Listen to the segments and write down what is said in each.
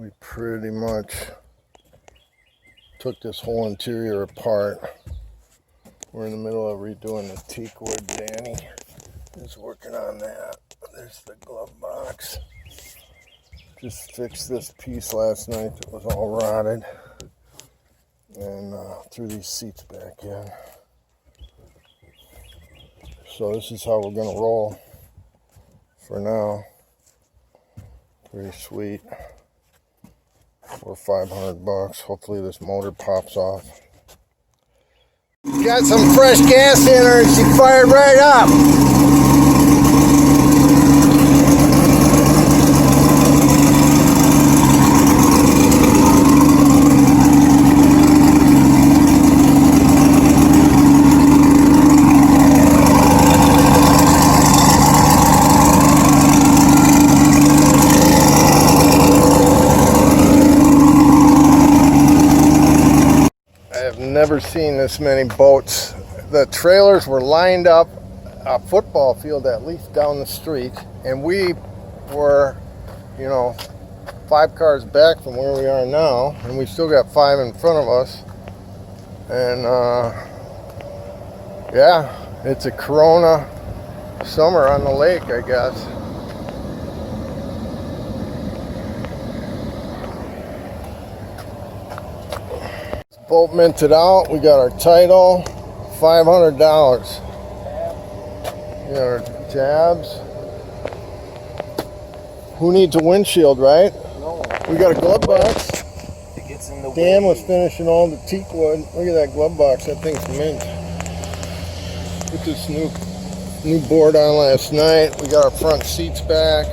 We pretty much took this whole interior apart. We're in the middle of redoing the teak wood. Danny is working on that. There's the glove box. Just fixed this piece last night that was all rotted, and threw these seats back in. So this is how we're gonna roll for now. Pretty sweet. For $500. Hopefully this motor pops off. Got some fresh gas in her and she fired right up. Never seen this many boats. The trailers were lined up a football field at least down the street, and we were, 5 cars back from where we are now, and we still got 5 in front of us. And yeah, it's a Corona summer on the lake, I guess. Boat minted out. We got our title, $500. We got our tabs. Who needs a windshield, right? No. We got a glove box. It gets in the way. Dan was finishing all the teak wood. Look at that glove box. That thing's mint. Put this new board on last night. We got our front seats back.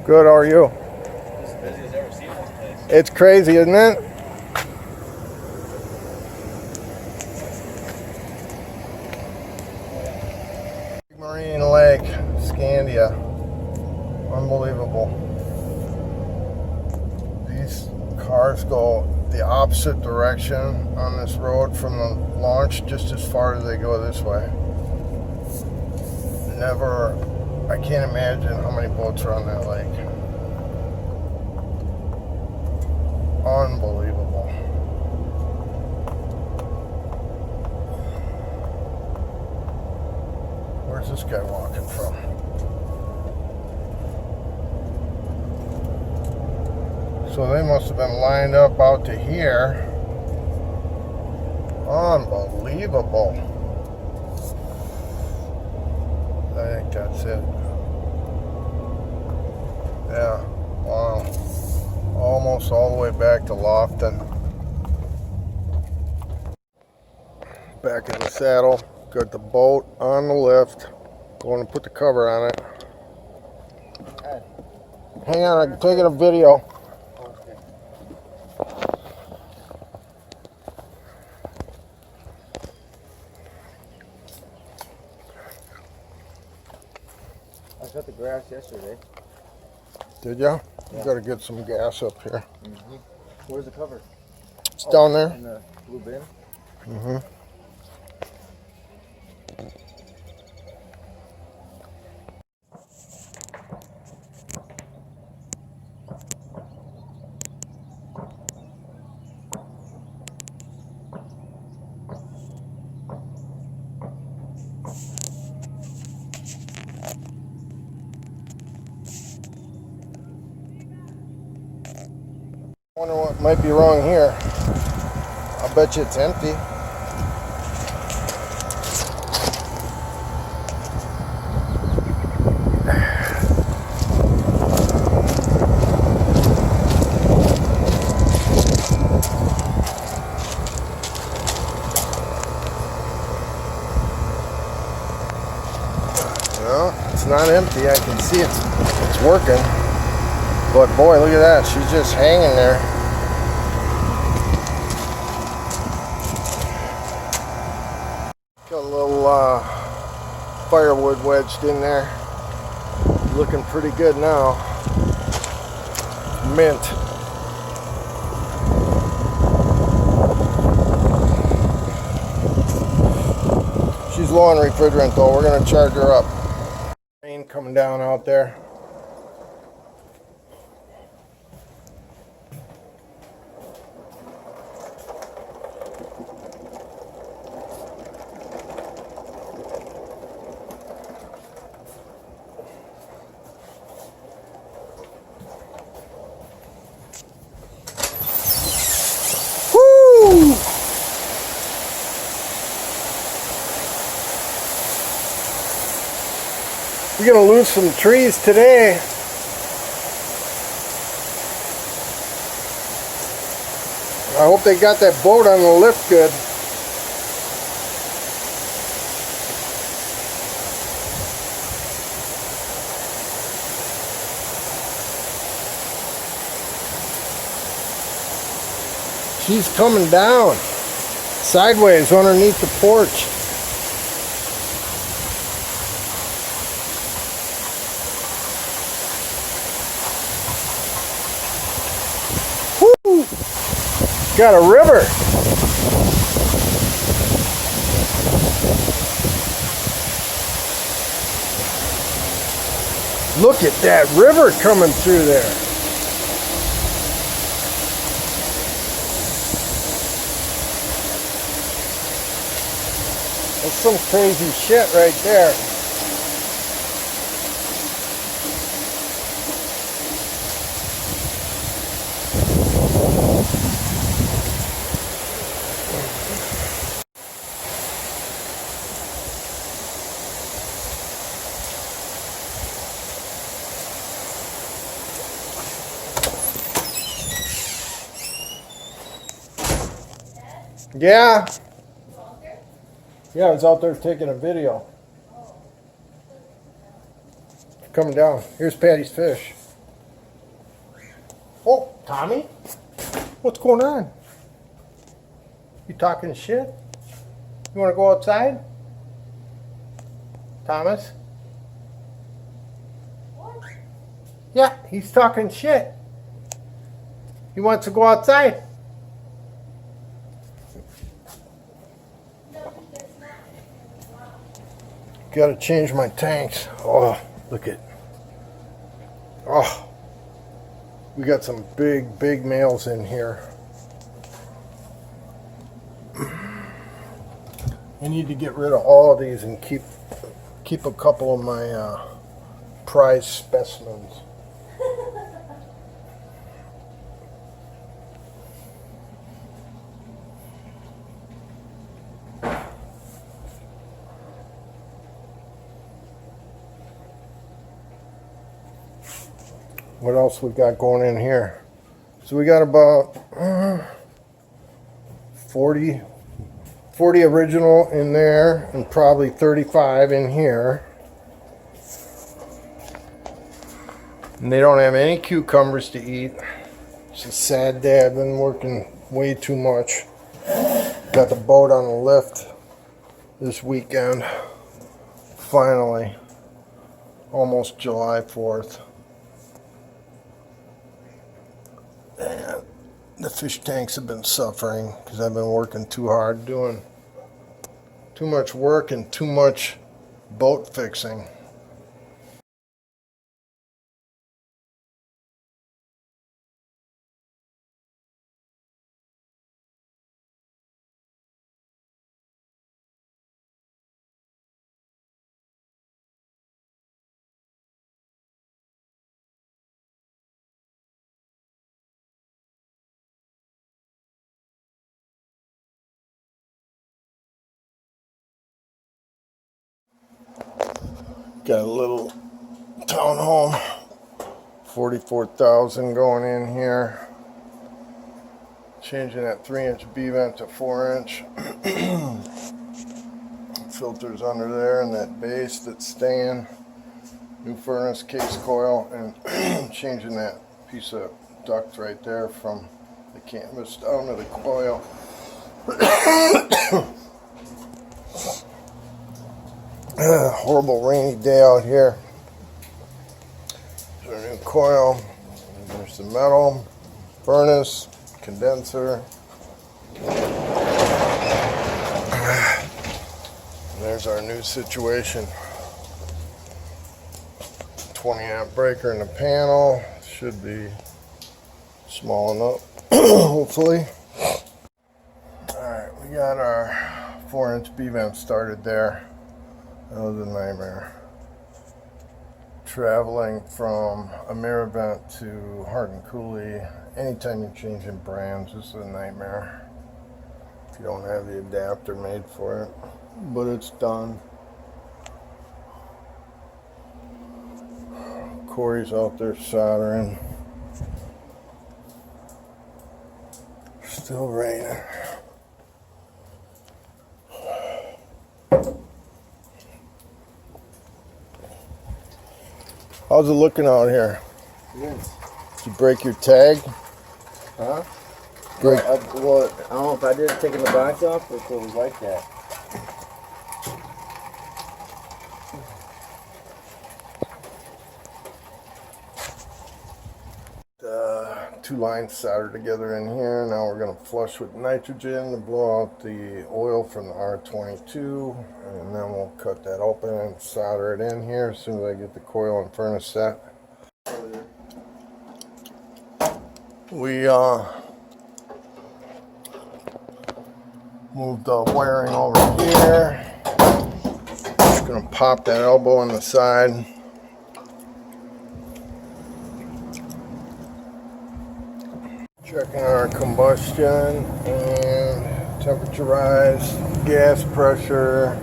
Good, how are you? It's as busy as I've ever seen this place. It's crazy, isn't it? Marine Lake, Scandia. Unbelievable. These cars go the opposite direction on this road from the launch, just as far as they go this way. I can't imagine how many boats are on that lake. Unbelievable. Where's this guy walking from? So they must have been lined up out to here. Unbelievable. I think that's it. Yeah, wow. Almost all the way back to Lofton. Back in the saddle. Got the boat on the lift. Going to put the cover on it. Hang on, I'm taking a video. I cut the grass yesterday. Did ya? Yeah. You gotta get some gas up here. Mm-hmm. Where's the cover? It's down there. In the blue bin? Mm-hmm. I wonder what might be wrong here. I'll bet you it's empty. No, it's not empty. I can see it's working. But boy, look at that. She's just hanging there. Got a little firewood wedged in there. Looking pretty good now. Mint. She's low on refrigerant though. We're gonna charge her up. Rain coming down out there. Woo! We're gonna lose some trees today. I hope they got that boat on the lift good. She's coming down sideways underneath the porch. Woo! Got a river. Look at that river coming through there. That's some crazy shit right there. Yeah. Yeah, I was out there taking a video. Coming down. Here's Patty's fish. Oh, Tommy? What's going on? You talking shit? You want to go outside? Thomas? What? Yeah, he's talking shit. He wants to go outside. Got to change my tanks. Oh, look at. Oh, we got some big males in here. I need to get rid of all of these and keep a couple of my prize specimens. What else we got going in here? So we got about 40 original in there and probably 35 in here. And they don't have any cucumbers to eat. It's a sad day. I've been working way too much. Got the boat on the lift this weekend. Finally. Almost July 4th. And the fish tanks have been suffering because I've been working too hard, doing too much work and too much boat fixing. Got a little townhome, 44,000 going in here. Changing that 3-inch B vent to 4-inch. Filters under there and that base that's staying. New furnace case coil and changing that piece of duct right there from the canvas down to the coil. Horrible rainy day out here. There's our new coil. There's the metal, furnace, condenser. And there's our new situation. 20 amp breaker in the panel. Should be small enough, hopefully. Alright, we got our 4-inch B-vent started there. That was a nightmare. Traveling from a mirror vent to Hart and Cooley, anytime you're changing brands, this is a nightmare. If you don't have the adapter made for it. But it's done. Corey's out there soldering. Still raining. How's it looking out here? Good. Did you break your tag? Huh? Break. I don't know if I did it taking the box off or if it was like that. Two lines soldered together in here. Now we're going to flush with nitrogen to blow out the oil from the R22, and then we'll cut that open and solder it in here as soon as I get the coil and furnace set. We moved the wiring over here. Just going to pop that elbow on the side. Checking our combustion and temperature rise, gas pressure.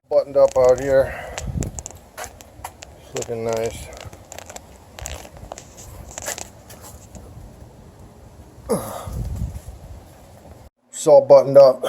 Buttoned up out here. It's looking nice. It's all buttoned up.